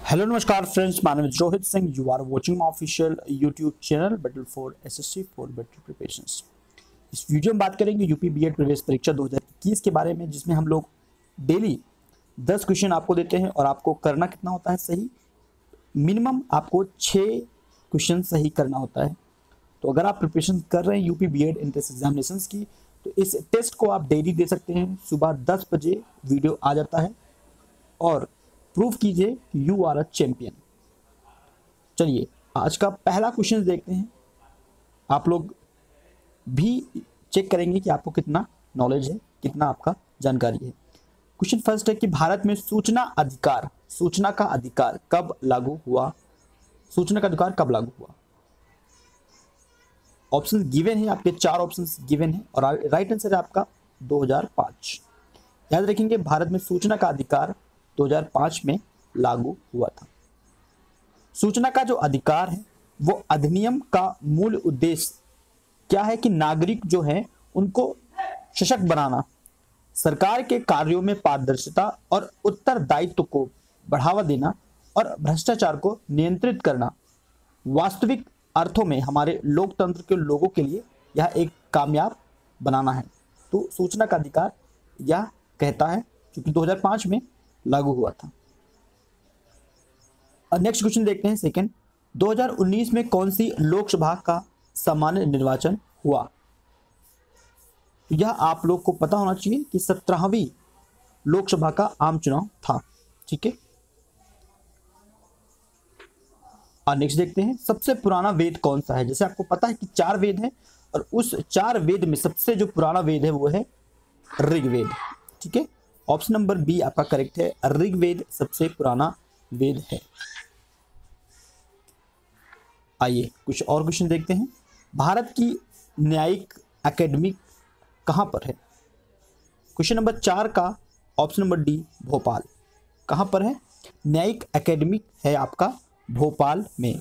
Hello नमस्कार friends, my name is Rohit Singh. You are watching my official YouTube channel battle for SSC for better preparations. इस video में बात करेंगे UP BEd प्रवेश परीक्षा 2021 के बारे में, जिसमें हम लोग डेली 10 क्वेश्चन आपको देते हैं और आपको करना कितना होता है सही। मिनिमम आपको 6 क्वेश्चन सही करना होता है। तो अगर आप प्रिपरेशन कर रहे हैं यूपी बीएड एंट्रेंस एग्जामिनेशंस की, तो इस टेस्ट को आप डेली दे सकते हैं। सुबह 10 बजे वीडियो आ जाता है और प्रूव कीजिए कि यू आर अ चैंपियन। चलिए आज का पहला क्वेश्चन देखते हैं। आप लोग भी चेक करेंगे कि आपको कितना नॉलेज है, कितना आपका जानकारी है। क्वेश्चन फर्स्ट है कि भारत में सूचना का अधिकार कब लागू हुआ। सूचना का अधिकार कब लागू हुआ? ऑप्शन गिवन है, आपके 4 ऑप्शंस गिवन है और राइट आंसर है आपका 2005। याद रखेंगे, भारत में सूचना का अधिकार 2005 में लागू हुआ था। सूचना का जो अधिकार है वो अधिनियम का मूल उद्देश्य क्या है कि नागरिक जो है उनको सशक्त बनाना, सरकार के कार्यों में पारदर्शिता और उत्तरदायित्व को बढ़ावा देना और भ्रष्टाचार को नियंत्रित करना। वास्तविक अर्थों में हमारे लोकतंत्र के लोगों के लिए यह एक कामयाब बनाना है। तो सूचना का अधिकार यह कहता है, क्योंकि 2005 में लागू हुआ था। और नेक्स्ट क्वेश्चन देखते हैं सेकंड। 2019 में कौन सी लोकसभा का सामान्य निर्वाचन हुआ? यह आप लोग को पता होना चाहिए कि 17वीं लोकसभा का आम चुनाव था। ठीक है, और नेक्स्ट देखते हैं सबसे पुराना वेद कौन सा है। जैसे आपको पता है कि 4 वेद हैं और उस 4 वेद में सबसे जो पुराना वेद है वो है ऋग्वेद। ठीक है, ऑप्शन नंबर बी आपका करेक्ट है, ऋग्वेद सबसे पुराना वेद है। आइए कुछ और क्वेश्चन देखते हैं। भारत की न्यायिक एकेडमी कहां पर है? क्वेश्चन नंबर 4 का ऑप्शन नंबर डी भोपाल। कहां पर है? न्यायिक एकेडमी है आपका भोपाल में।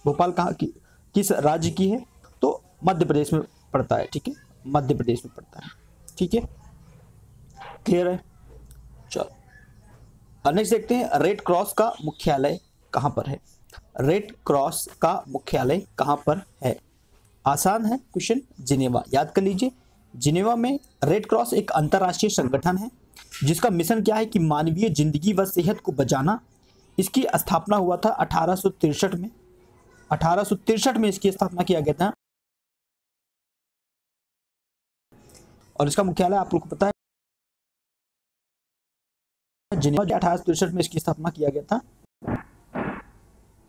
भोपाल कहाँ की, किस राज्य की है? तो मध्य प्रदेश में पड़ता है। ठीक है, मध्य प्रदेश में पड़ता है। ठीक है, क्लियर है। चलो नेक्स्ट देखते हैं, रेड क्रॉस का मुख्यालय कहां पर है? रेड क्रॉस का मुख्यालय कहां पर है? आसान है क्वेश्चन, जिनेवा। याद कर लीजिए, जिनेवा में रेड क्रॉस एक अंतरराष्ट्रीय संगठन है जिसका मिशन क्या है कि मानवीय जिंदगी व सेहत को बचाना। इसकी स्थापना हुआ था 1863 में। 1863 में इसकी स्थापना किया गया था और इसका मुख्यालय आप लोग को पता है जिनेवा। 1863 में इसकी स्थापना किया गया था।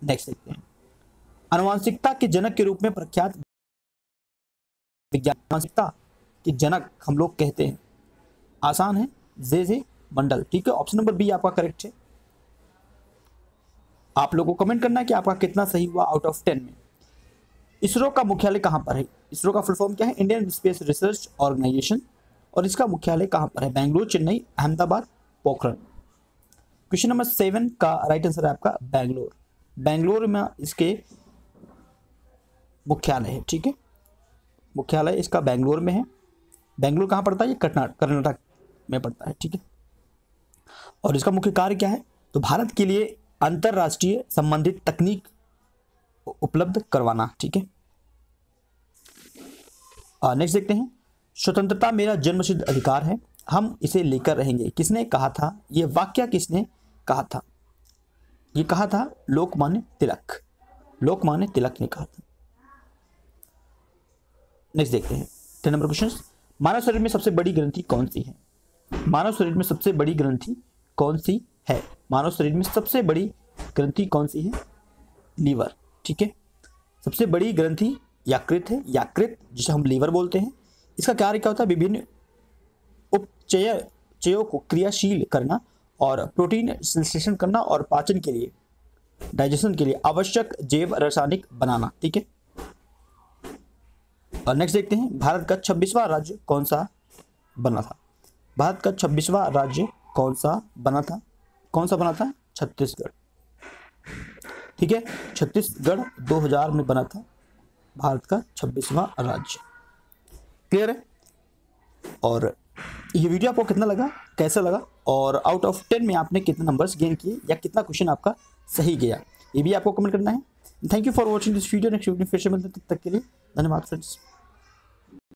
नेक्स्ट देखते हैं, आनुवंशिकता के जनक के रूप में प्रख्यात विज्ञान, आनुवंशिकता के जनक हम लोग कहते हैं, आसान है, जे मंडल। ठीक है, ऑप्शन नंबर बी आपका करेक्ट है। आप लोगों को कमेंट करना है कि आपका कितना सही हुआ आउट ऑफ 10 में। इसरो का मुख्यालय कहां पर है? इसरो का फुल फॉर्म क्या है? Indian space research organisation. और इसका मुख्यालय कहां पर है? बेंगलुरु, चेन्नई, अहमदाबाद, पोखरण। क्वेश्चन नंबर 7 का राइट आंसर है आपका बेंगलोर। बेंगलोर में इसके मुख्यालय है। ठीक है, मुख्यालय इसका बेंगलोर में है। बेंगलोर कहां पड़ता है? ये कर्नाटक में पड़ता है। ठीक है, और इसका मुख्य कार्य क्या है? तो भारत के लिए अंतरराष्ट्रीय संबंधित तकनीक उपलब्ध करवाना। ठीक है, नेक्स्ट देखते हैं, स्वतंत्रता मेरा जन्मसिद्ध अधिकार है, हम इसे लेकर रहेंगे। किसने कहा था? यह वाक्य किसने कहा था? ये कहा था लोकमान्य तिलक। लोकमान्य तिलक ने कहा था। नेक्स्ट देखते हैं 10 नंबर क्वेश्चन, मानव शरीर में सबसे बड़ी ग्रंथि कौन सी है? मानव शरीर में सबसे बड़ी ग्रंथि कौन सी है? मानव शरीर में सबसे बड़ी ग्रंथि कौन सी है? लीवर। ठीक है, सबसे बड़ी ग्रंथि यकृत है। यकृत जिसे हम लीवर बोलते हैं, इसका कार्य क्या होता है? विभिन्न उपचयों को क्रियाशील करना और प्रोटीन संश्लेषण करना और पाचन के लिए, डाइजेशन के लिए आवश्यक जैव रासायनिक बनाना। ठीक है, और नेक्स्ट देखते हैं, भारत का 26वां राज्य कौन सा बना था? भारत का 26वां राज्य कौन सा बना था? कौन सा बना था? छत्तीसगढ़। ठीक है, छत्तीसगढ़ 2000 में बना था भारत का 26वां राज्य। क्लियर है। और ये वीडियो आपको कितना लगा, कैसा लगा, और आउट ऑफ 10 में आपने कितने नंबर्स गेन किए या कितना क्वेश्चन आपका सही गया, ये भी आपको कमेंट करना है। Thank you for watching this video. Next video फिर से मिलते हैं, तब तक के लिए धन्यवाद फ्रेंड्स।